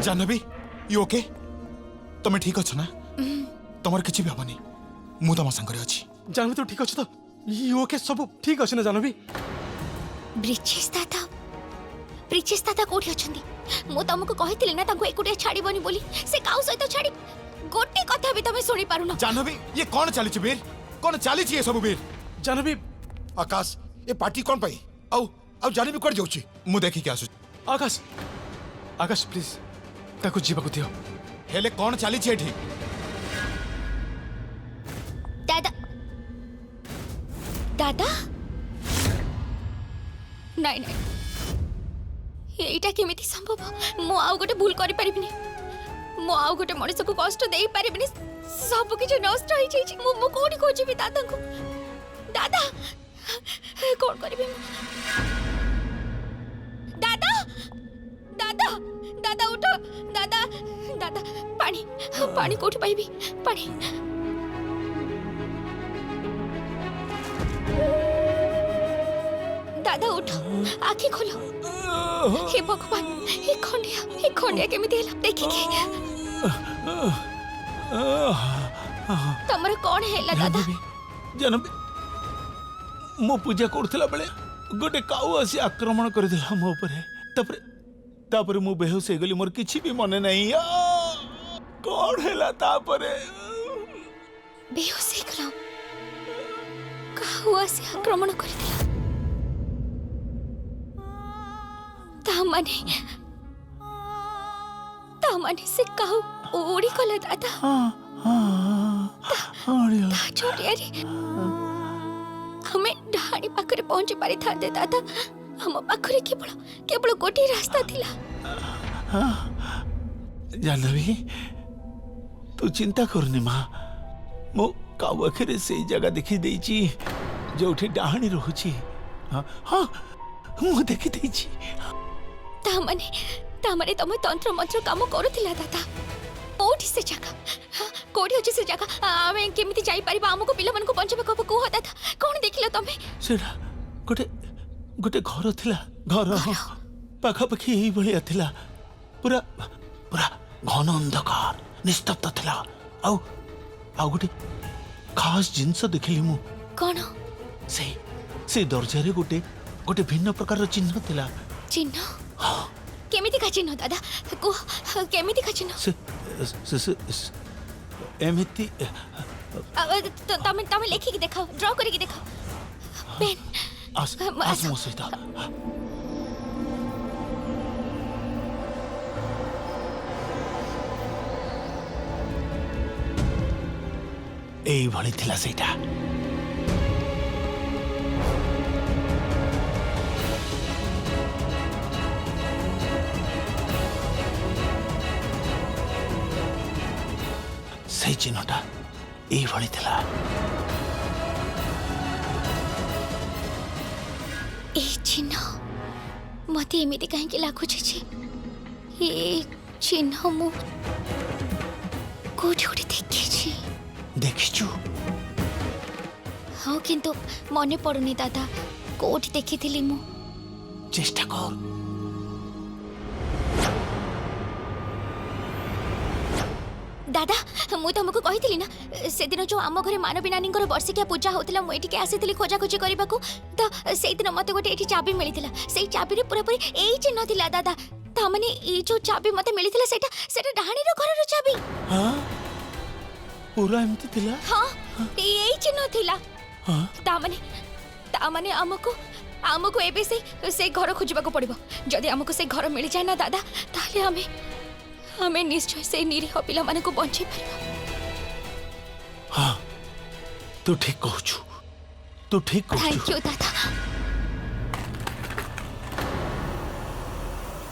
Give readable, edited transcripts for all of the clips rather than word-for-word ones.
Janvi you okay तुम ठीक अच्छ ना तुम किसी भी हेनी मु तुम सांगे अच्छी जानवी तू ठीक अच्छे तो ये ओके सब ठीक अच्छे ना जानवी ब्रिजेश दादा कोठी अछंदी मु तुमको कहितली ना ताको एकुटिया छाड़ीबनी बोली से काउ सहित छाड़ी गोटे कथा भी तुम सुनी पारुना जानवी ये कौन चली वीर कौन चली ये सब वीर जानवी आकाश ये पार्टी कौन पाई आउ जानवी कौन जाऊँ मु देखिक आसु आकाश आकाश प्लीज ताको जीवा दियो हेले कौन चली एठी दादा दादा नाइ नाइ एटा केमिति संभव मो आउ गोटे भूल करि परिबिनी मो आउ गोटे मनुष्य को कष्ट देई परिबिनी सब किछ नष्ट होई जाई मो कोठी खोजिबी दादा को दादा कोन करबी दादा दादा दादा उठो दादा दादा पानी पानी कोठी पाइबी पानी दादा उठो आँखें खोलो हे भगवान हे खंडिया केमिति हैला देखि के तमर कौन हैला दादा जानवी मो पूजा करथिला बेले गोटे काऊ आसी आक्रमण करथिला मो ऊपर तापरे मु बेहोश हो गली मोर किछि भी मने नहीं कौन हैला तापरे बेहोश हो गलो काऊ आसी आक्रमण करथिला तामाने से काऊ ओड़ी गला दादा छोड़ियारी हमें ढाणी पाखरे पहुंची पारि थाते दादा हम पाखरे केवल गोटे रास्ता थिला जानवी तू चिंता करनी माँ मो काऊ आखिरे से जगह देखी देची जोठी डाहाणी रहुची हाँ मु देखी देची तामाने तमे तंत्र मंत्र काम करूथिला दादा कोठी से जगह कोठी अछि से जगह आमे केमिति जाई परिबा हमको पिला मन को बंचबे को को दादा कोन देखिला तमे सेडा गोटे गोटे घर थिला घर पाखा पाखी एही भलिया थिला पूरा पूरा घन अंधकार निस्तब्ध थिला आउ आउ गोटे खास जिंस देखिली मु कोन से दर्जा रे गोटे गोटे भिन्न प्रकार चिन्ह थिला चिन्ह केमिति का चिन्ह दादा को केमिति का चिन्ह से एमिति तमे लिखि के देखाओ ड्रा करि के देखाओ पेन आस मो सहित एई भली थिला सेटा से चिन्हटा एई भली थिला ए चिन्ह मते एमिति काहे के लागु छै ए चिन्ह मु कोठी कोठी देखिछु हाँ किंतु मने पड़ुनी दादा कोठी देखिथिली मु चेष्टा कर दादा मु तुमको कहिथिली ना से दिन जो आम घरे मानवी नानी वर्षिकिया पूजा होतिला मु एठी के आसीथिली खोजा खोजी करबा को तो से दिन मते गोटे एठी चाबी मिलिथिला सेई चाबी रे पूरा पूरी एई चिन्ह थिला दादा ता माने ए जो चाबी मते मिलिथिला सेटा डाहाणी रो घर रो चाबी हां पूरा एमती थिला हां एई चिन्ह थिला हां ता माने हमको एबे से घर खोजबा को पड़िबो जदी हमको से घर मिल जाय ना दादा ताले हमें निश्चय से निरीह पिला माने को बंचे हाँ तू ठीक कहू तू ठीक कहू थैंक यू दादा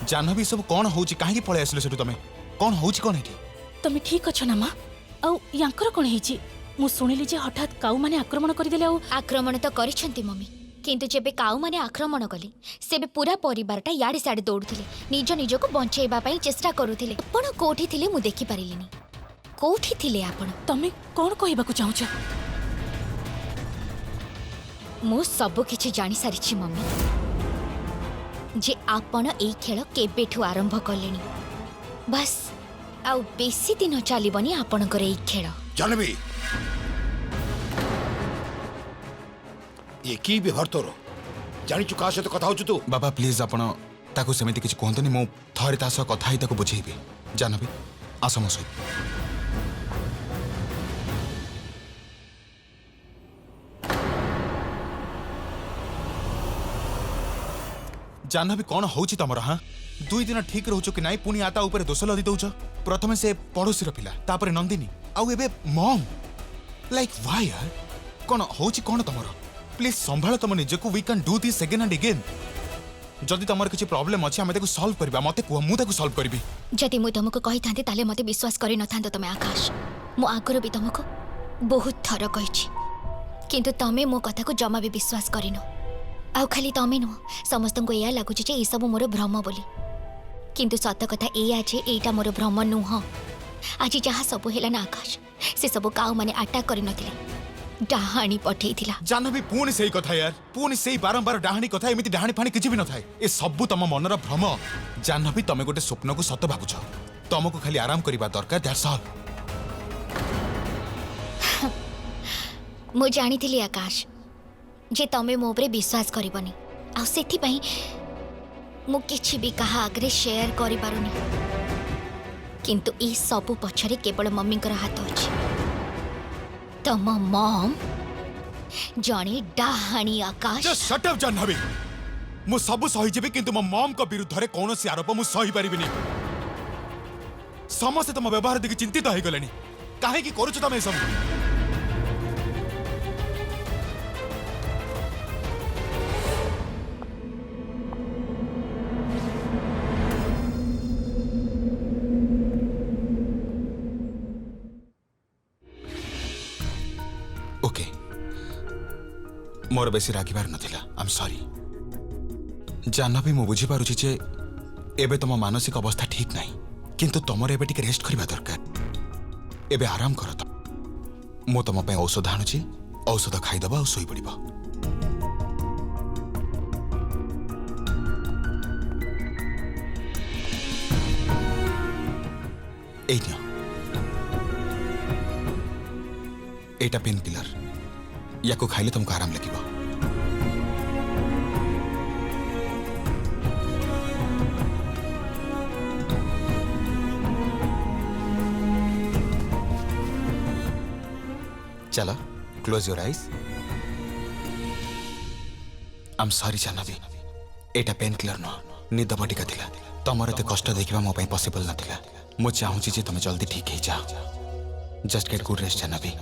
जानवी सब कौन होची काहे की पळे आसिले सेटु तमे कौन होची कौन हेठी तमे ठीक अछ ना मां औ यांकर कोन हेची मु सुनिली जे हठात काऊ माने आक्रमण करि देले औ आक्रमण तो करिसंती मम्मी किंतु जेबे काऊ माने आक्रमण कले सेबे पूरा परिवारटा याडे साडे दौड़ुथिले निज निज को बंचेबा पई चेष्टा करूथिले आपण कोठी थिले मु देखि परिलिनी कोठी थिले आपण तमे कोन कहबा को चाहू छ मु सब किछि जानि सारिछि मम्मी जे आपण एई खेल केबेठु आरंभ कलेनी बस आउ बेसी दिन चलबनी आपणकर एई खेल। जानवी ये की व्यवहार तोर जानिचु का सहित कथा होचु तू बाबा प्लीज आपण ताकू सेमिति किछि कहंतनी मो थरे ता सह कथा ही ताकू बुझेइबे जानबी आस मो सहित। जानबी कौन होची तमर हां 2 दिन ठीक रहउछु कि नाही पुनी आता ऊपर दोष लदी दउछ। प्रथमे से पड़ोसी र पिला तापरे नंदिनी आउ एबे मॉम लाइक व्हाई यार कौन होची कौन तमर प्लीज संभाल तुम निजको we can do this again and again. जदि तमर किछि प्रॉब्लम अछि हमें ताकू सॉल्व करबा मते को मु ताकू सॉल्व करबी। जदि मु तुमको कहि थांते ताले मते विश्वास करि न थांतो तमे आकाश। मु आगरो भी तुमको बहुत थर कहिछि किंतु तमे मो कथा को जमा भी विश्वास करिनो। आउ खाली तमे नो समस्त को या लागुछि जे ई सब मोर भ्रम बोली किंतु सत कथा एया जे एटा मोर भ्रम नुह। आज जहा सब हेला ना आकाश से सब काउ माने अटैक करि नथिले डाहाणी पठेइथिला। जानबी पुणी सेही कथा यार पुणी सेही बारंबार डाहाणी कथा एमिति डाहाणी फाणी किछि भी न थाए ए सब तम मनर भ्रम। जानबी तमे गोटे स्वप्न को सत भाबुछ तमको खाली आराम करिबा दरकार दैट्स ऑल। मु जानिथिली आकाश जे तमे मो उपरे विश्वास करिबनी आ सेथि पई मु किछि भी कहा आगरे शेयर करि पारुनी किंतु ई सब पछरे केवल मम्मी कर हाथ अछि। तम मॉम जानी डाहाणी आकाश। जस्ट शट अप जानबी मु सब सही जेबे किंतु मो मॉम को विरुद्ध रे कोनोसी आरोप मु सही परिबिनी। समस्त तम व्यवहार देखि चिंतित होई गलेनी काहे की करूछ तमे सब। ओके मोर बेसी रागिबार नथिला आई एम सॉरी। जानबी मु बुझी पारुछि जे एबे तम मानसिक अवस्था ठीक नाही किंतु तमर एबे टिके रेस्ट करबा दरकार। एबे आराम कर मु तम पे औषध आनुछि औषध खाई दबा और सोई पड़िबा। एई नियो एटा पेन किलर याको खाइले तुमको आराम लगिबा। चलो close your eyes. I am sorry Janvi Etah pain killer न निद बटिका थिला तमर एते कष्ट देखिबा मो पई पॉसिबल नथिला। मु चाहूची जे तुम जल्दी ठीक हे जाओ। Just get good rest Janvi.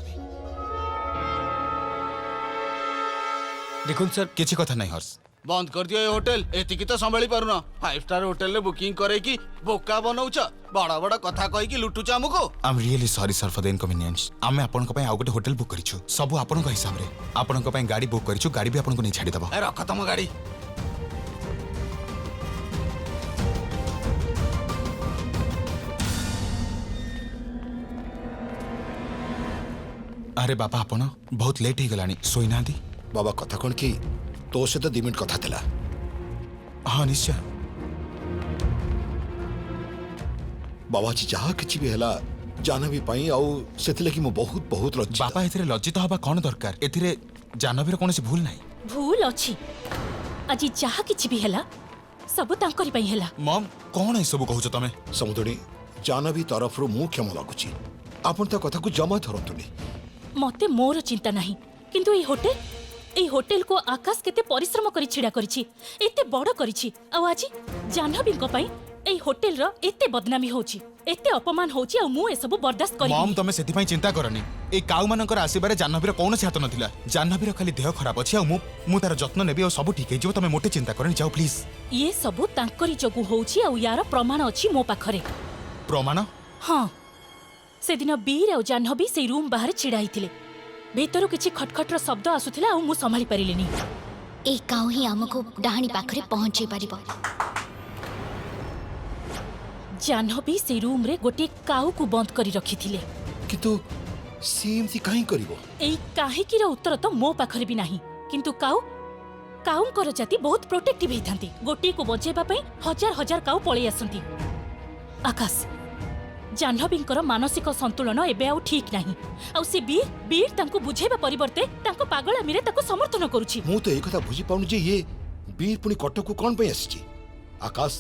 देखुन सर किछि कथा नहीं हर्ष बंद कर दियो ये होटल एतिकी तो संभाली पारुना 5 स्टार होटल रे बुकिंग करे की बोका बनौछ बड़ा बड़ा कथा कहि की लुटुछ हमको। I am really sorry sir for the inconvenience. आमे आपन को पय आ गोटे होटल बुक करिछु सब आपन को हिसाब रे आपन को पय गाड़ी बुक करिछु गाड़ी भी आपन को नहीं छाडी दबो। ए रख तम गाड़ी। अरे बाबा आपन बहुत लेट ही गलानी सोइना दी। बाबा कथा कौन कि तो से तो 2 मिनट कथा थिला। हाँ निश्चय बाबा जी जहा किछि भी हला जानबी पई आउ सेथिले कि मो बहुत बहुत लज्जित। बापा एथिरे लज्जित हबा कोन दरकार एथिरे जानबीर कोनसी भूल नाही। भूल अछि आज जहा किछि भी हेला सब तांकरी पई हेला। मम कोन ए सब कहउछ तमे समुदणी जानबी तरफ रु मु क्षमा लागुछि आपन त कथा को जमा धरंतुनी। मते मोर चिंता नहीं किंतु এই হোটেল को आकाश केते परिश्रम करी छिड़ा करिछि एते बड़ करिछि आ आज जानबीଙ୍କ ପାଇଁ এই হোটেल ର एते बदनामी होछि एते अपमान होछि आ मु ए सब बर्दाश्त करि। मम तमे सेति पई चिंता करनी ए काउ मानकर आसीबारे जानबीर कोनसी हाथ नथिला। जानबीर खाली देह खराब अछि आ मु तार जत्न नेबी आ सब ठीक हे जो तमे मोटे चिंता करनी जाओ प्लीज। ये सब तांकरी जगु होछि आ यार प्रमाण अछि मो पाखरे। प्रमाण हां से दिन बीर आ जानबी से रूम बाहर छिड़ा हिथिले भीतर किछि खटखटर शब्द आसुथिला आ मु संभाली परिलिनी। ए काउ ही हमको डाहाणी पाखरे पहुंचे परिबो। जानबी से रूम रे गोटे काउ को बंद करी रखिथिले किंतु सेमती काहे करिवो। एई काहेकिर उत्तर तो मो पाखरे भी नाही किंतु काउंकर जाति बहुत प्रोटेक्टिव हेथांती गोटे को बजेबा पई हजार हजार काउ पळै आसंती आकाश जाह्नवींकर मानसिक संतुलन एबे आउ ठीक नहीं आउ से वीर वीर तांको बुझेबा परिवर्ते तांको पागलामीरे ताको समर्थन करूची। मु तो एक कथा बुझी पाउनु जे ये वीर पुणी कटक को कौन पे आसी आकाश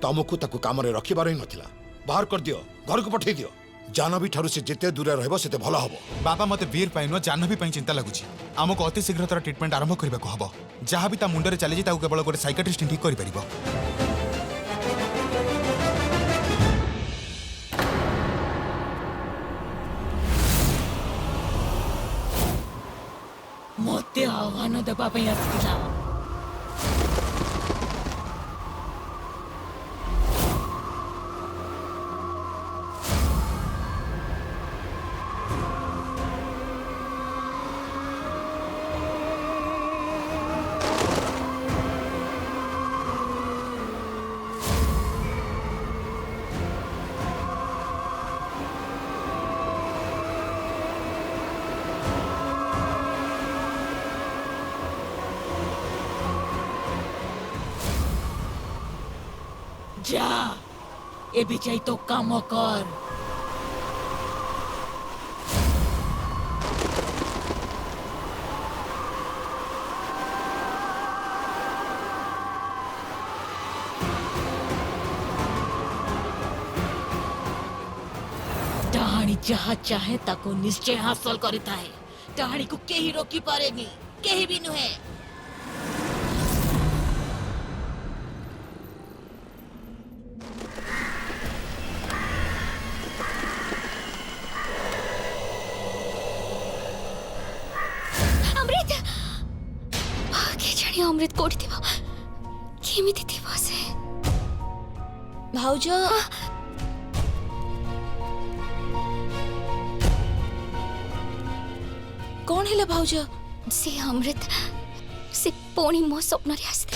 तुमको ताको काम रे रखिबार ही नथिला बाहर कर दियो घर को पठै दियो जानवी ठारू से जेते दूर रहबो सेते भलो हबो। बाबा मते वीर पाई न जाह्नवी पाई चिंता लागुची आमको अति शीघ्र तार ट्रीटमेंट आरंभ करबा को हबो जहां भी ता मुंडरे चली जे ताको केवल गोटे साइकियाट्रिस्ट ठीक करि परिबो। मते आह्वान देबा पई आसिला। जा ए बिचाई तो काम कर। डाहाणी जहाँ चाहे ताको निश्चय हासिल करता है। डाहाणी को केही रोकी पारेनी केही भी नुहे। अमृत कोठी थिबो केमिति थिबो से भाउज कौन हैला भाउज से अमृत से पोणी मो स्वप्न रे आसी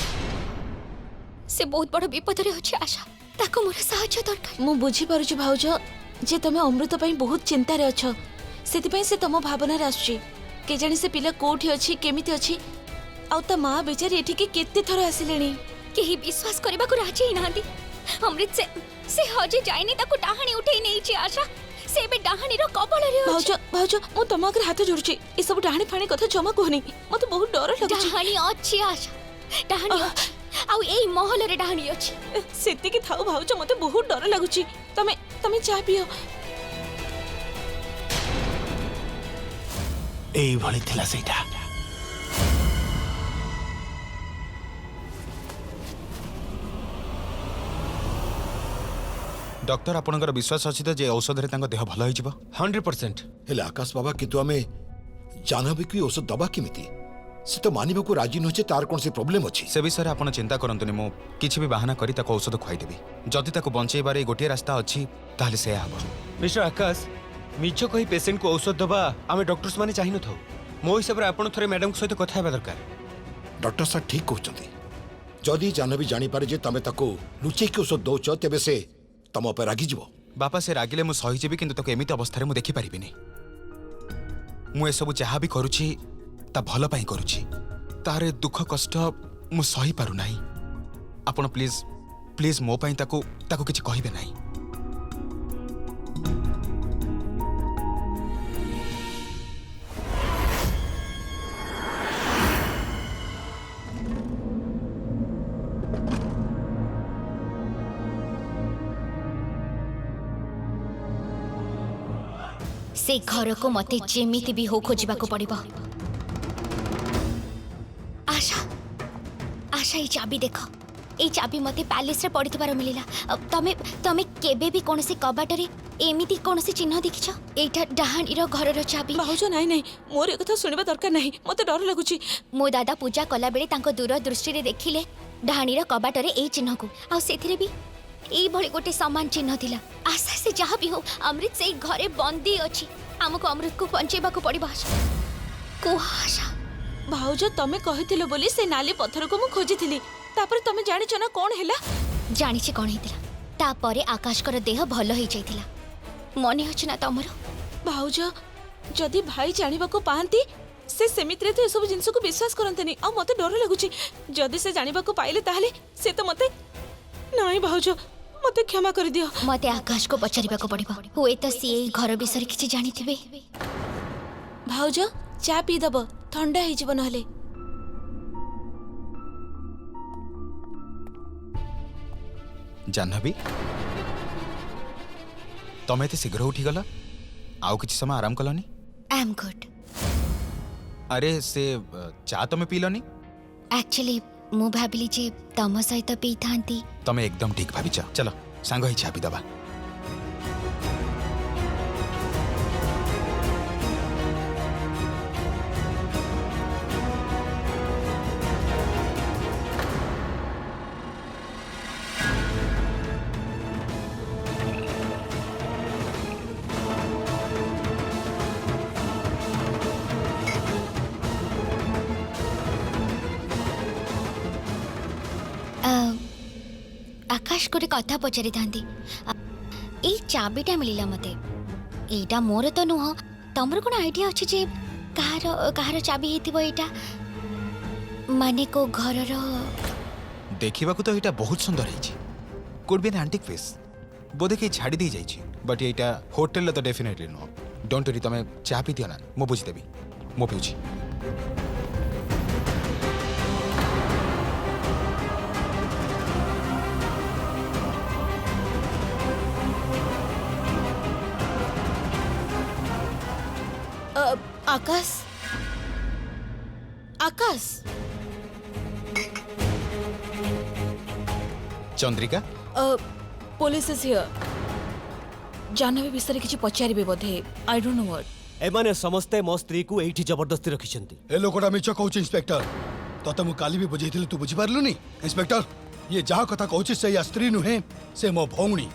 से बहुत बड़ विपद रे अछि आशा ताको मोर सहायता दरकार। मु बुझी पारुछु भाउज जे तमे अमृत पई बहुत चिंता रे अछ सेति पई से तम भावना रे आछी के जानि से पिला कोठी अछि केमिति अछि आउ ता मां बेचारी एठी के केते थर आसिलेनी केही विश्वास करबा को राजी नांदी। अमृत से हजे जाइनी ताको डाहाणी उठेई नै छी आशा से बे डाहाणी रो कपाल रे भाउज भाउज मु तम आगे हाथ जोड़ुची ए सब डाहाणी फाणी कथा जमा कहनी मते बहुत डर लागुची। डाहाणी अछि आशा डाहाणी आउ एई महल रे डाहाणी अछि सेति के थाउ भाउज मते बहुत डर लागुची तमे तमे चाह पियो। एई भली थिला सेटा डॉक्टर आपनकर विश्वास अछि त जे औषध रे तांको देह भलो होई जिवो 100%। हेले आकाश बाबा किंतु आमे जानवी की औषध दबा केमिति से तो मानिबा को राजी नछे तार कोन से प्रॉब्लम अछि से विषय आपण चिंता करंतुनी मो किछि भी बहाना करी ताको औषध खुआई देबी जदि ताको बंचेबारे गोटे रास्ता अछि ताले से आबो। मिस्टर आकाश मिछ कही पेशेंट को औषध दबा आमे डॉक्टर्स माने चाहि न थौ मो हिसाब रे आपण थरे मैडम सहित कथा हेबा दरकार। डॉक्टर साहब ठीक कहउचंती जदि जानवी जानि पारे जे तमे ताको लुचे के औषध दोच तेबे से तम पर रागी जीवो। बापा से रागिले मु सही जेबी किंतु ताको एमिति अवस्था रे मु देखि परिबिनी मु ए सब जहा भी करूची ता भलो पई करूची तारे दुख कष्ट मु सही पारु नाही आपण प्लीज प्लीज मो पई ताको किछि कहिबे नाही। से घर को मते जेमिति भी हो खोजिबा को पड़िबो। आशा आशा ये चाबी देखो ए चाबी मते पैलेस रे पड़ितबार मिलिला। अब तमे केबे भी कोनसे कबाट रे एमिति कोनसे चिन्ह देखिछ एटा डाहाणी रो घर रो चाबी। भाउज नाही नाही मोर ए कथा सुनिबा दरकार नाही मते डर लागुची। मो दादा पूजा कला बेले तांको दूर दृष्टि रे देखिले डाहाणी रो कबाट रे ए चिन्ह को आ सेथिरे भी ए भली गोटे समान चिन्ह थिला। आशा से जहा भी हो अमृत से घरे बंदी अछि हमको अमृत को बंचेबा को पड़िबा। को आशा भाउज तमे कहिथिलो बोली से नाली पत्थर को मु खोजिथिली तापर तमे जानिछ ना कोन हैला जानिछ कोन हेतिला तापरे आकाश कर देह भलो होई जाइतिला मने अछि ना तमरो। भाउज जदि भाई जानिबा को पांती से सेमित रे तो सब जिंस को विश्वास करंतनी आ मते डर लागुची जदि से जानिबा को पाइले ताहले से तो मते नाही भाउज मते क्षमा कर दियो। मते आकाश को पचारिबाको पड़िबो हुए तो सी एई घर विषय किछि जानिथिबे। भाउज चा पी दब ठंडा हो जीव नहले। जाह्नवी तमे एते शीघ्र उठी गला आउ किछि समय आराम कलनी? I am good. अरे से चा तमे पीलनी? एक्चुअली मु भाबिली जे तम सहित पी थांती। तमे एकदम ठीक भाविच। चलो सांग ही चा पी दबा। आकाश गोटे कथा पचारि थांती। एई चाबीटा मिलिला मते। एटा मोर तो नुह, तमर कोन आइडिया अछि जे कहार चाबी हेतिबो एटा? माने को घरर देखिबा को तो एटा बहुत सुंदर है। Could be an antique piece. बोधे के छाड़ी दी जाइछि, बट एटा होटल तो डेफिनेटली नो। डोंट वरी, तमे चा पी दियो ना, मो बुझि देबी। मो पिउछि। Akash Akash Chandrika police is here. Jahnavi विषय किछि पचारिबे बोधे। I don't know what. एमाने समस्ते मो स्त्री को एठी जबरदस्ती रखिछंती। ए लोकटा मिछ कहूछि इंस्पेक्टर। तते मु काली भी बुझेइथिलि, तू बुझि पारलुनी? इंस्पेक्टर ये जहा कथा कहूछि से या स्त्री नुहे, से मो भौणी।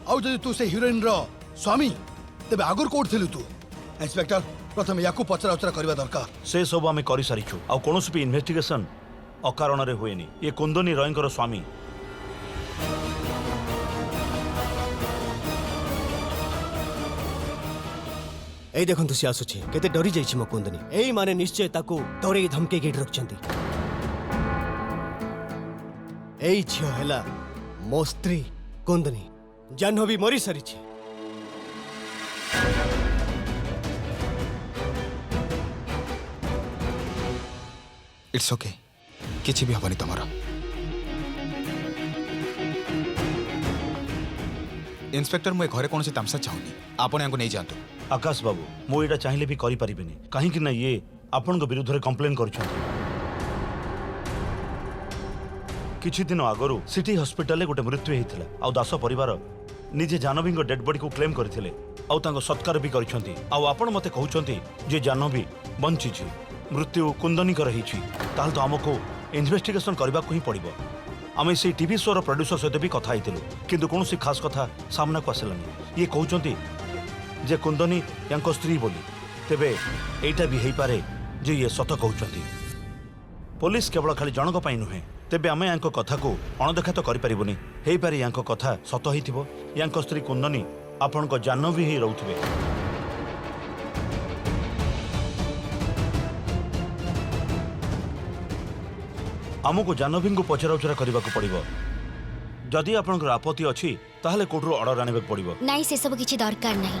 आउ जदि तू से हीरोइन रो स्वामी तबे आगुर कोड थिलु तू। इंस्पेक्टर प्रथम याकू पचरा उचरा करबा दरकार। से सब आमे करि सारिछु आ कोनोस भी इन्वेस्टिगेशन अकारण रे होएनी। ये कुंदनी रयंकर स्वामी। एई देखंतु से आसुछि केते डरी जाइछि मो कुंदनी। एई माने निश्चय ताकू डरे धमके गेट रखछंती। एई झियो हैला मो स्त्री कुंदनी। जाह्नवी मरी सारिछि। इट्स ओके, किछि भी हबनी तमरा। इंस्पेक्टर मु घरे कौन से तामसा चाहूनी, आपण यांको नहीं जानतो। आकाश बाबू मु एटा चाहिले भी करि परिबेनी, काहे कि ना ये आपन को विरुद्ध रे कंप्लेन करछंती। किछि दिन आगरु सिटी हॉस्पिटल ले गोटे मृत्यु हेतिला आ दास परिवार निजे जाह्नवी को डेड बॉडी को क्लेम करथिले आ तांको सत्कार भी करछंती। आ आपण मते कहउछंती जे जाह्नवी बंची छी, मृत्यु कुंदनी कर रही ताल तो आमको इन्वेस्टिगेशन करबा को ही पड़िबो। आमे से टीवी शो रो प्रोड्यूसर सहित भी कथा आइतिलु, किंतु कौन सी खास कथा सामना को आसिलानी। ये कहउछंती जे कुंदनी यांको स्त्री बोली, तेबे एटा भी हेई पारे जे ये सत कहउछंती। पुलिस केवल खाली जनक पाई नुहे, तेबे आमे यांको कथा को अणदेखा तो करि परिबोनी। हेई पारे यांको कथा सत होइथिबो, यांको स्त्री कुंदनी आपन को जाह्नवी ही रहउथिबे। आमको जाह्नवी को पचरा उचरा करने को पड़ो। जदि आपनकर आपत्ति अच्छी ताहले कोर्टरू ऑर्डर आने पड़ो। नहीं, से सब किछि दरकार नहीं।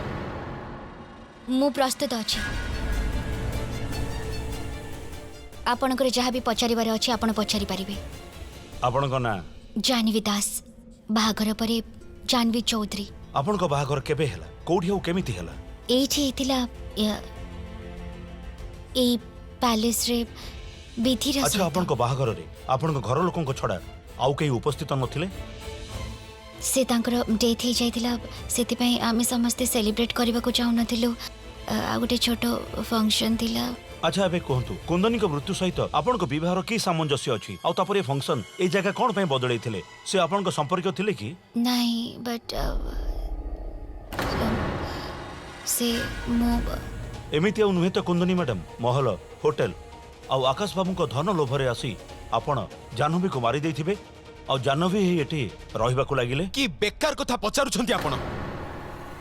मु प्रस्तुत अछि। आपनकर जहाँ भी पचारिबार अछि आपण पचारि परिबे। आपनका ना? जाह्नवी दास। बाहागर परे जाह्नवी चौधरी। आपनका बाहागर केबे हैला? कोठी हो केमिति हैला? एठी हेतिला ए पैलेस रे विधि रे। अच्छा, आपनका बाहागर रे आपनका घर लोकन को छडा आउ केही उपस्थित नथिले? से तांकर डेथ हो जाइतिला, सेति पई आमे समस्त सेलिब्रेट करबा को चाहू नथिलु। आ गोटे छोटो फंक्शन थिला। अच्छा, एबे कहंतु कुंदनी को मृत्यु सहित आपनका विवाहर की सामंजस्य अछि? आ तापर ए फंक्शन ए जगह कोन पई बदलै थिले? से आपनका संपर्क थिले की? नहीं, बट से मो एमिति आ नुहे तो कुंदनी मैडम महल होटल आ आकाश बाबू को धन लोभरे आसी आपण जाह्नवी को मारी देथिबे आ जाह्नवी ही एठी रहिबा को लागिले। कि बेकार कथा पचारुछंती आपण?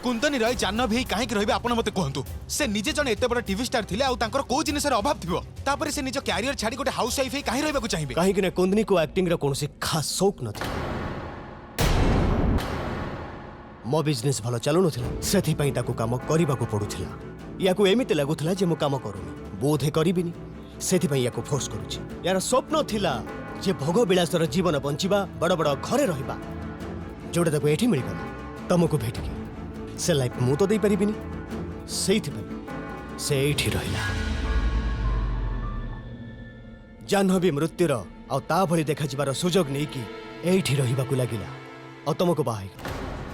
कुंदनी रही जाह्नवी काहे कि रहिबे आपण मते कहंतु। से निजे जने एते बड़ टीवी स्टार थिले आ तांकर को जिनिस रे अभाव थिबो, तापर से निज कैरियर छाडी गोटे हाउस वाइफ काहे रहिबा को चाहिबे? काहे कि ना कुंदनी को एक्टिंग रे कोनोसी खास शौक नथि। मो बिजनेस भल चलु नथिला सेथिपई ताकू काम करबाकू पडुथिला याकू एमिते लागुथिला जे मो काम करूनी बोधे करिबिनी सेथिपई याकू फोर्स करूची यार स्वप्न थिला जे भोग विलासर जीवन बंचिबा बड़ बड़ घरे रहिबा जोडे ताकू एठी मिलगला तमको भेटिकी से लाइफ मु तो दे परिबिनी सेथिपई से एठी रहिला जाह्नवी मृत्युर आ ता भली देखा जिबार सुजोग नै कि एठी रहिबाकू लागिला आ तमको बाहाई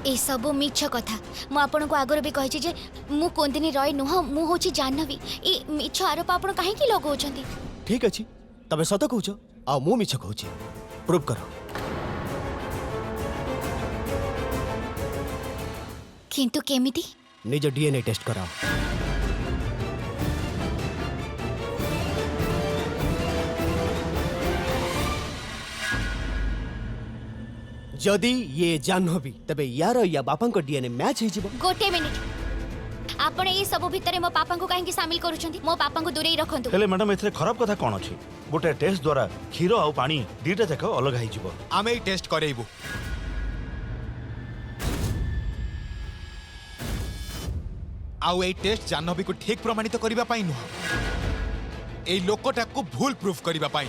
ए सब मिछ कथा मु आपन को आगर भी कहिछि जे मु कोंदिनी रय नुह मु होछि जाह्नवी ए मिछ आरोप आपन काहे की लगौछंती ठीक अछि तबे सत कहूछ आ मु मिछ कहूछि प्रूव करो किंतु केमिति निज डीएनए टेस्ट कराओ जदि ये जाह्नवी तबे यार या बापा को डीएनए मैच हो गोटे मिनिट आपण ए सब भितरे मो पापा को काहे की शामिल करूछंती मो पापा को दूरे रखंतु हेले मैडम एथरे खराब कथा कोन अछि गोटे टेस्ट द्वारा क्षीर आ पानी दीटा जाक अलग होई जिवो आमे टेस्ट करेइबु आउ ए टेस्ट जाह्नवी को ठीक प्रमाणित करिबा पाई नुह ए लोकटा को भूल प्रूफ करिबा पाई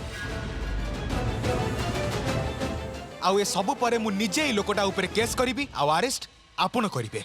आउ ए सब परे मु निजे ए लोकटा ऊपर केस करिबी आ अरेस्ट आपण करिबे